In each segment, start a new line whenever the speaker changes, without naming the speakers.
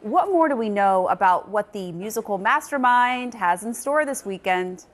what more do we know about what the musical mastermind has in store this weekend?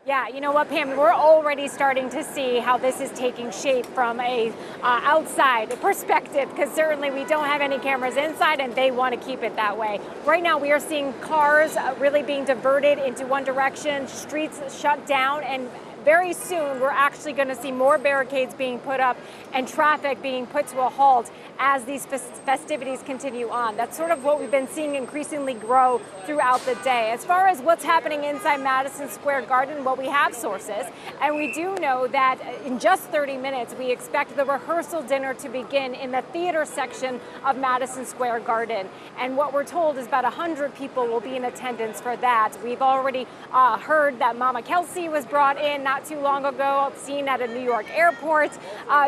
Yeah, you know what, Pam, we're already starting to see how this is taking shape from a outside perspective, because certainly we don't have any cameras inside and they want to keep it that way. Right now we are seeing cars really being diverted into one direction, streets shut down, and very soon we're actually going to see more barricades being put up and traffic being put to a halt as these festivities continue on. That's sort of what we've been seeing increasingly grow throughout the day. As far as what's happening inside Madison Square Garden, well, we have sources, and we do know that in just 30 minutes, we expect the rehearsal dinner to begin in the theater section of Madison Square Garden. And what we're told is about 100 people will be in attendance for that. We've already heard that Mama Kelsey was brought in not too long ago, seen at a New York airport.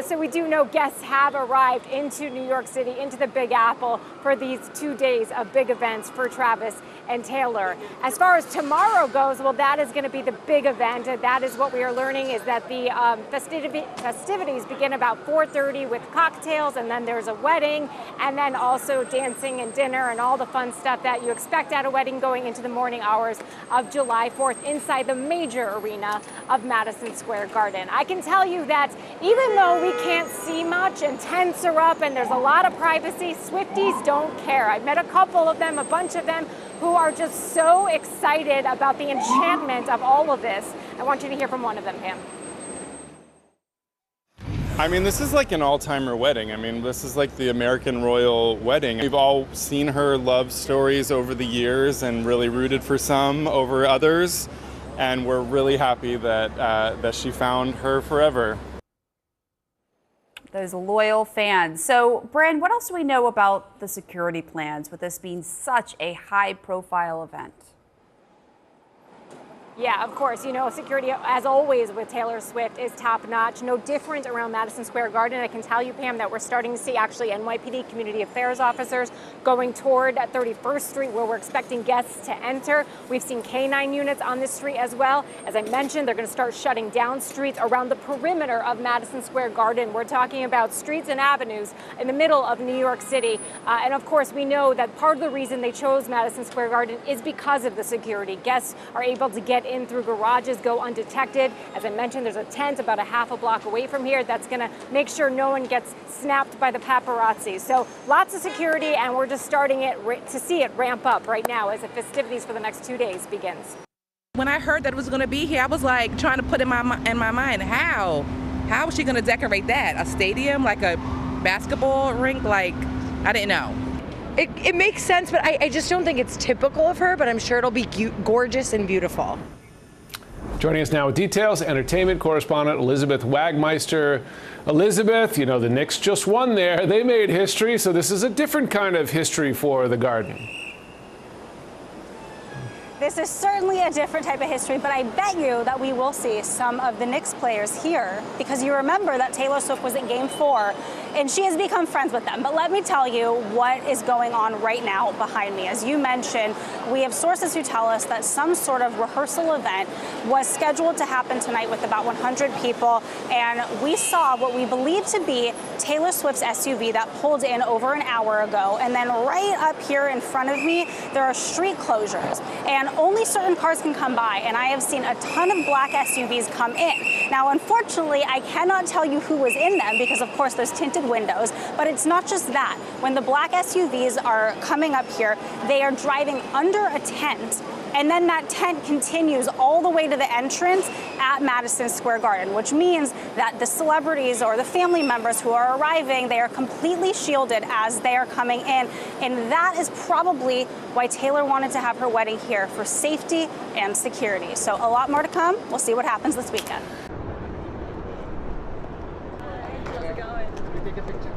So we do know guests have arrived into New York City, into the Big Apple for these 2 days of big events for Travis and Taylor. As far as tomorrow goes, well, that is going to be the big event. That is what we are learning, is that the festivities begin about 4:30 with cocktails, and then there's a wedding, and then also dancing and dinner and all the fun stuff that you expect at a wedding going into the morning hours of July 4th inside the major arena of Madison Square Garden. I can tell you that even though we can't see much and tents are up and there's a lot of privacy, Swifties don't care. I've met a couple of them, a bunch of them, who are just so excited about the enchantment of all of this. I want you to hear from one of them, Pam.
I mean, this is like an all-timer wedding. I mean, this is like the American royal wedding. We've all seen her love stories over the years and really rooted for some over others. And we're really happy that she found her forever.
Those loyal fans. So, Bran, what else do we know about the security plans with this being such a high-profile event?
Yeah, of course. You know, security, as always with Taylor Swift, is top-notch. No different around Madison Square Garden. I can tell you, Pam, that we're starting to see actually NYPD community affairs officers going toward 31st Street, where we're expecting guests to enter. We've seen K9 units on this street as well. As I mentioned, they're going to start shutting down streets around the perimeter of Madison Square Garden. We're talking about streets and avenues in the middle of New York City. And of course, we know that part of the reason they chose Madison Square Garden is because of the security. Guests are able to get in through garages, go undetected. As I mentioned, there's a tent about a half a block away from here that's going to make sure no one gets snapped by the paparazzi. So lots of security, and we're just starting to see it ramp up right now as the festivities for the next 2 days begins.
When I heard that it was going to be here, I was like trying to put in my mind, how is she going to decorate that? A stadium, like a basketball rink? Like, I didn't know.
It makes sense, but I just don't think it's typical of her, but I'm sure it'll be gorgeous and beautiful.
Joining us now with details, entertainment correspondent Elizabeth Wagmeister. Elizabeth, you know, the Knicks just won there. They made history, so this is a different kind of history for the Garden.
This is certainly a different type of history, but I bet you that we will see some of the Knicks players here, because you remember that Taylor Swift was at Game 4, and she has become friends with them. But let me tell you what is going on right now behind me. As you mentioned, we have sources who tell us that some sort of rehearsal event was scheduled to happen tonight with about 100 people, and we saw what we believe to be Taylor Swift's SUV that pulled in over an hour ago. And then right up here in front of me, there are street closures, and only certain cars can come by, and I have seen a ton of black SUVs come in. Now, unfortunately, I cannot tell you who was in them because, of course, there's tinted windows, but it's not just that. When the black SUVs are coming up here, they are driving under a tent, and then that tent continues all the way to the entrance at Madison Square Garden, which means that the celebrities or the family members who are arriving, they are completely shielded as they are coming in. And that is probably why Taylor wanted to have her wedding here, for safety and security. So a lot more to come. We'll see what happens this weekend.
How's it going?
Can we take a picture?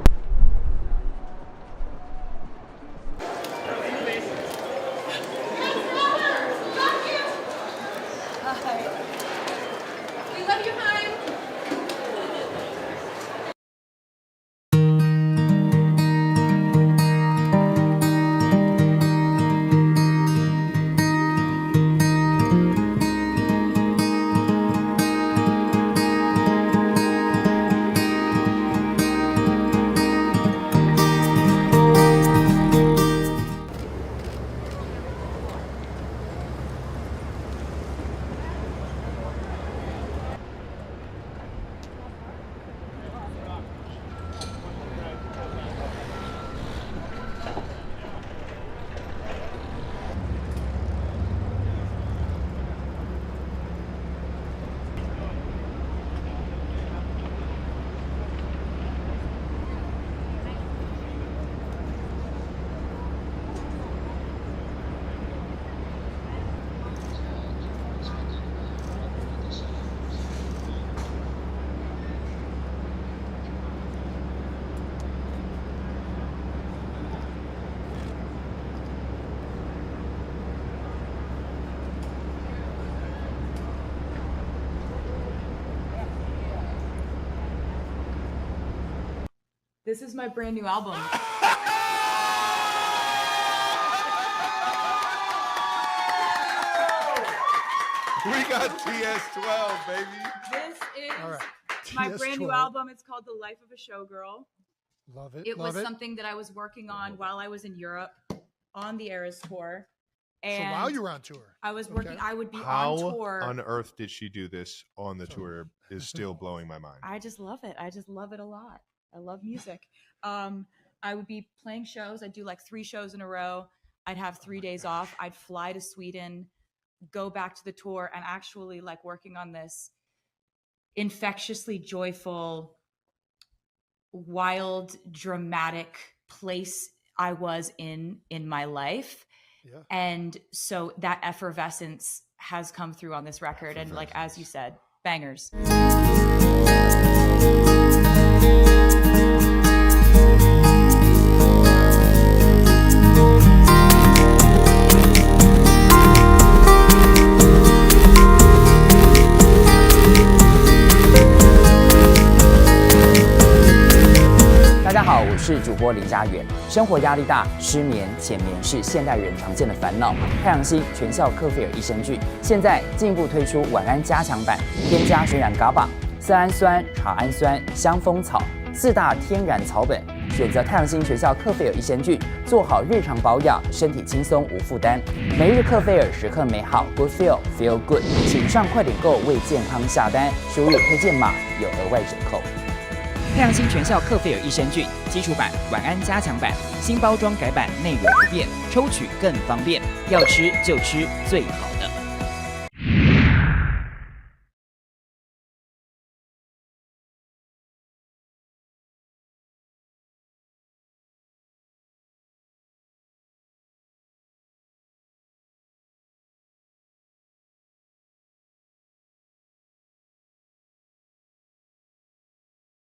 We love you, hon.
This is my brand new album.
We got TS12, baby.
This is my brand new album. It's called The Life of a Showgirl.
Love it.
It was something that I was working on while I was in Europe on the Eras tour. And
so while you were on tour,
I was working. I would be
How
on tour.
on earth did she do this on the tour? Is still blowing my mind.
I just love it. I just love it a lot. I love music. I would be playing shows. I'd do like 3 shows in a row. I'd have 3 days off. I'd fly to Sweden, go back to the tour, and actually like working on this infectiously joyful, wild, dramatic place I was in my life.
Yeah.
And so that effervescence has come through on this record. And like, as you said, bangers.
大家好，我是主播林家远。生活压力大，失眠、浅眠是现代人常见的烦恼。太阳星全效克菲尔益生菌现在进一步推出晚安加强版，添加天然伽马、色氨酸、茶氨酸、香蜂草4大天然草本。选择太阳星全效克菲尔益生菌，做好日常保养，身体轻松无负担。每日克菲尔，时刻美好 ，Good Feel Good。请上快点购为健康下单，输入推荐码有额外折扣。太阳星全效克菲尔益生菌基础版、晚安加强版，新包装改版，内容不变，抽取更方便。要吃就吃最好的。